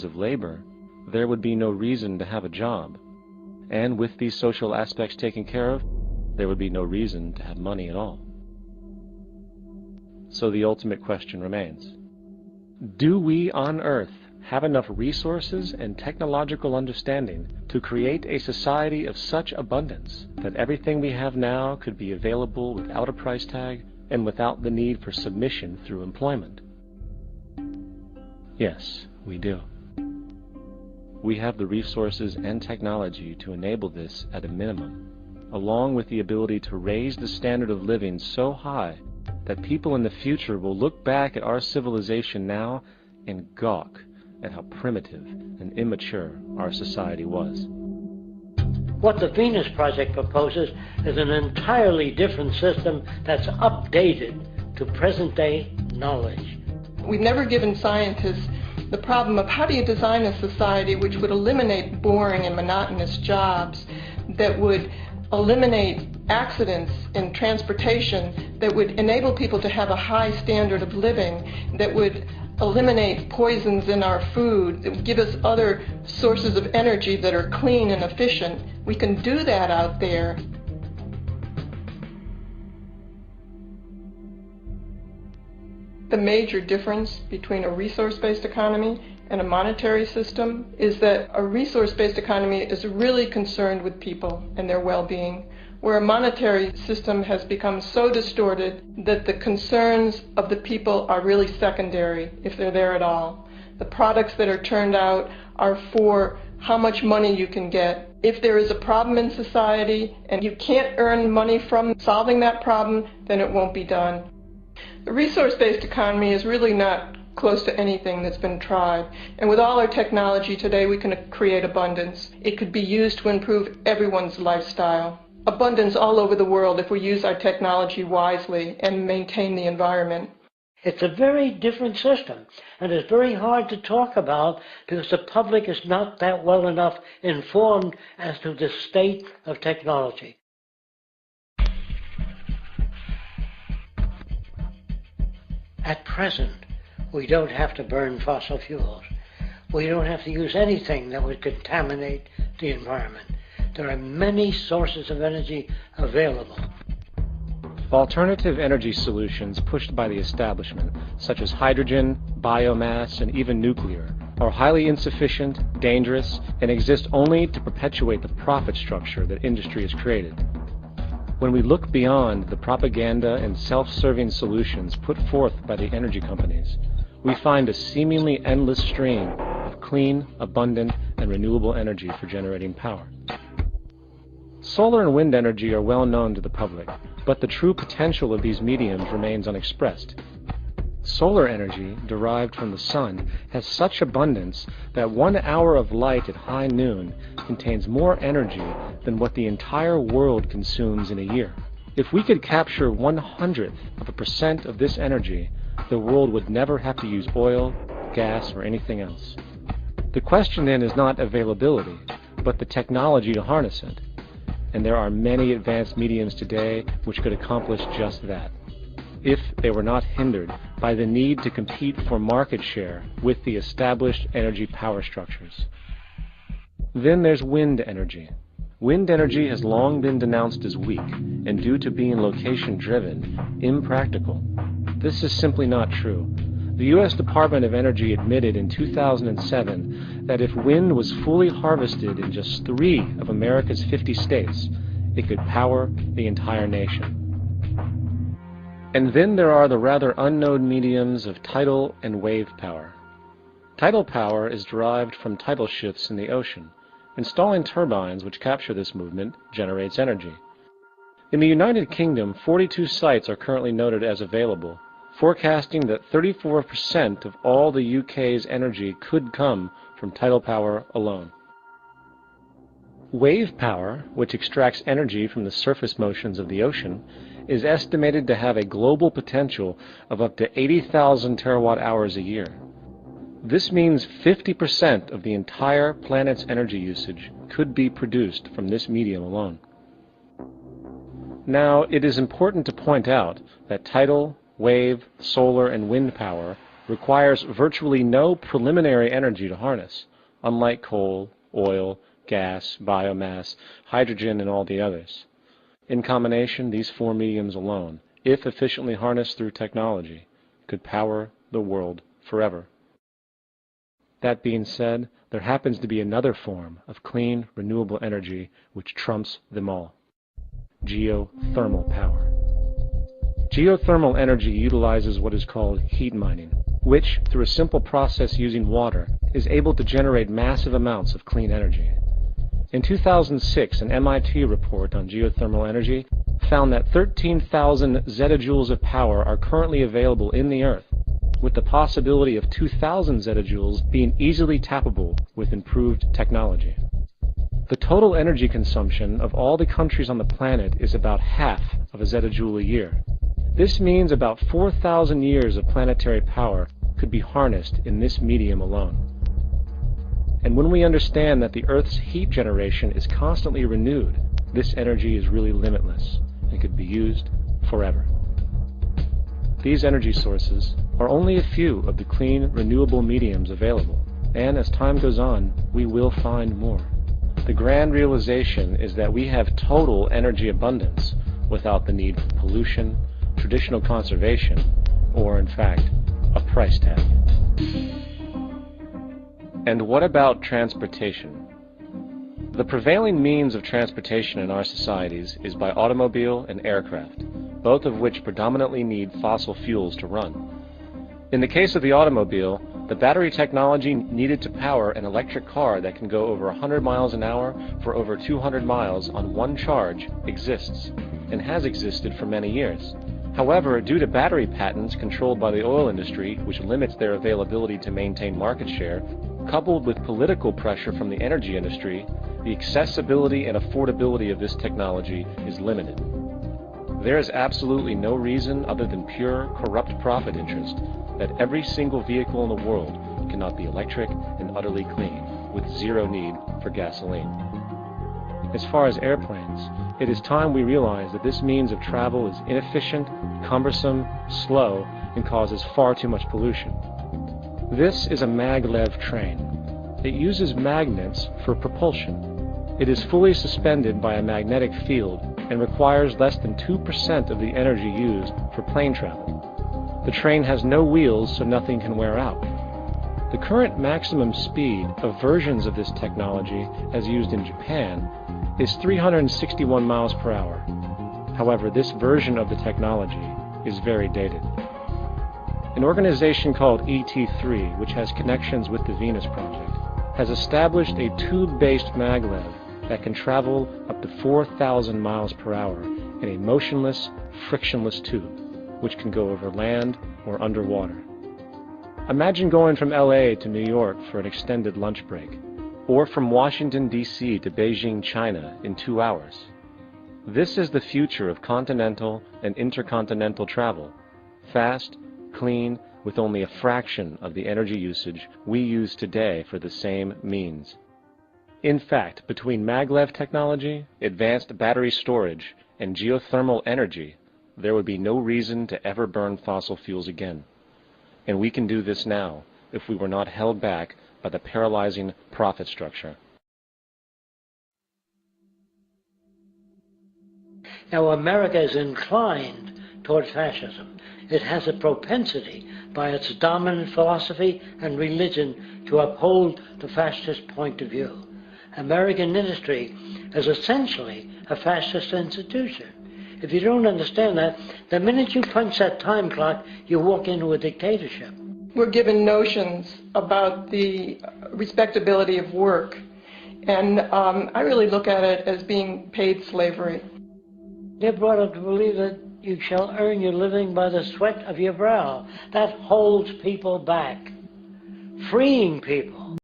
of labor, there would be no reason to have a job. And with these social aspects taken care of, there would be no reason to have money at all. So the ultimate question remains: do we on Earth have enough resources and technological understanding to create a society of such abundance that everything we have now could be available without a price tag and without the need for submission through employment? Yes, we do. We have the resources and technology to enable this at a minimum, along with the ability to raise the standard of living so high that people in the future will look back at our civilization now and gawk at how primitive and immature our society was. What the Venus Project proposes is an entirely different system that's updated to present-day knowledge. We've never given scientists the problem of how do you design a society which would eliminate boring and monotonous jobs, that would eliminate accidents in transportation, that would enable people to have a high standard of living, that would eliminate poisons in our food, that would give us other sources of energy that are clean and efficient. We can do that out there. The major difference between a resource-based economy and a monetary system is that a resource-based economy is really concerned with people and their well-being, where a monetary system has become so distorted that the concerns of the people are really secondary, if they're there at all. The products that are turned out are for how much money you can get. If there is a problem in society and you can't earn money from solving that problem, then it won't be done. The resource-based economy is really not close to anything that's been tried. And with all our technology today, we can create abundance. It could be used to improve everyone's lifestyle. Abundance all over the world if we use our technology wisely and maintain the environment. It's a very different system, and it's very hard to talk about because the public is not that well enough informed as to the state of technology. At present, we don't have to burn fossil fuels. We don't have to use anything that would contaminate the environment. There are many sources of energy available. Alternative energy solutions pushed by the establishment, such as hydrogen, biomass, and even nuclear, are highly insufficient, dangerous, and exist only to perpetuate the profit structure that industry has created. When we look beyond the propaganda and self-serving solutions put forth by the energy companies, we find a seemingly endless stream of clean, abundant, and renewable energy for generating power. Solar and wind energy are well known to the public, but the true potential of these mediums remains unexpressed. Solar energy, derived from the sun, has such abundance that 1 hour of light at high noon contains more energy than what the entire world consumes in a year. If we could capture 0.01% of this energy, the world would never have to use oil, gas, or anything else. The question then is not availability, but the technology to harness it. And there are many advanced mediums today which could accomplish just that, if they were not hindered by the need to compete for market share with the established energy power structures. Then there's wind energy. Wind energy has long been denounced as weak, and due to being location-driven, impractical. This is simply not true. The U.S. Department of Energy admitted in 2007 that if wind was fully harvested in just 3 of America's 50 states, it could power the entire nation. And then there are the rather unknown mediums of tidal and wave power. Tidal power is derived from tidal shifts in the ocean. Installing turbines which capture this movement generates energy. In the United Kingdom, 42 sites are currently noted as available, forecasting that 34% of all the UK's energy could come from tidal power alone. Wave power, which extracts energy from the surface motions of the ocean, is estimated to have a global potential of up to 80,000 terawatt-hours a year. This means 50% of the entire planet's energy usage could be produced from this medium alone. Now, it is important to point out that tidal, wave, solar, and wind power requires virtually no preliminary energy to harness, unlike coal, oil, gas, biomass, hydrogen, and all the others. In combination, these four mediums alone, if efficiently harnessed through technology, could power the world forever. That being said, there happens to be another form of clean, renewable energy which trumps them all: geothermal power. Geothermal energy utilizes what is called heat mining, which, through a simple process using water, is able to generate massive amounts of clean energy. In 2006, an MIT report on geothermal energy found that 13,000 zettajoules of power are currently available in the Earth, with the possibility of 2,000 zettajoules being easily tappable with improved technology. The total energy consumption of all the countries on the planet is about half of a zettajoule a year. This means about 4,000 years of planetary power could be harnessed in this medium alone. And when we understand that the Earth's heat generation is constantly renewed, this energy is really limitless and could be used forever. These energy sources are only a few of the clean, renewable mediums available, and as time goes on, we will find more. The grand realization is that we have total energy abundance without the need for pollution, traditional conservation, or, in fact, a price tag. And what about transportation? The prevailing means of transportation in our societies is by automobile and aircraft, both of which predominantly need fossil fuels to run. In the case of the automobile, the battery technology needed to power an electric car that can go over 100 miles an hour for over 200 miles on one charge exists, and has existed for many years. However, due to battery patents controlled by the oil industry, which limits their availability to maintain market share, coupled with political pressure from the energy industry, the accessibility and affordability of this technology is limited. There is absolutely no reason other than pure, corrupt profit interest that every single vehicle in the world cannot be electric and utterly clean, with zero need for gasoline. As far as airplanes, it is time we realize that this means of travel is inefficient, cumbersome, slow, and causes far too much pollution. This is a maglev train. It uses magnets for propulsion. It is fully suspended by a magnetic field and requires less than 2% of the energy used for plane travel. The train has no wheels, so nothing can wear out. The current maximum speed of versions of this technology, as used in Japan, is 361 miles per hour. However, this version of the technology is very dated. An organization called ET3, which has connections with the Venus Project, has established a tube-based maglev that can travel up to 4,000 miles per hour in a motionless, frictionless tube, which can go over land or underwater. Imagine going from LA to New York for an extended lunch break, or from Washington, D.C. to Beijing, China in 2 hours. This is the future of continental and intercontinental travel: fast, clean, with only a fraction of the energy usage we use today for the same means. In fact, between maglev technology, advanced battery storage, and geothermal energy, there would be no reason to ever burn fossil fuels again. And we can do this now if we were not held back by the paralyzing profit structure. Now, America is inclined toward fascism. It has a propensity, by its dominant philosophy and religion, to uphold the fascist point of view. American industry is essentially a fascist institution. If you don't understand that, the minute you punch that time clock, you walk into a dictatorship. We're given notions about the respectability of work, and I really look at it as being paid slavery. They're brought up to believe that you shall earn your living by the sweat of your brow. That holds people back, freeing people.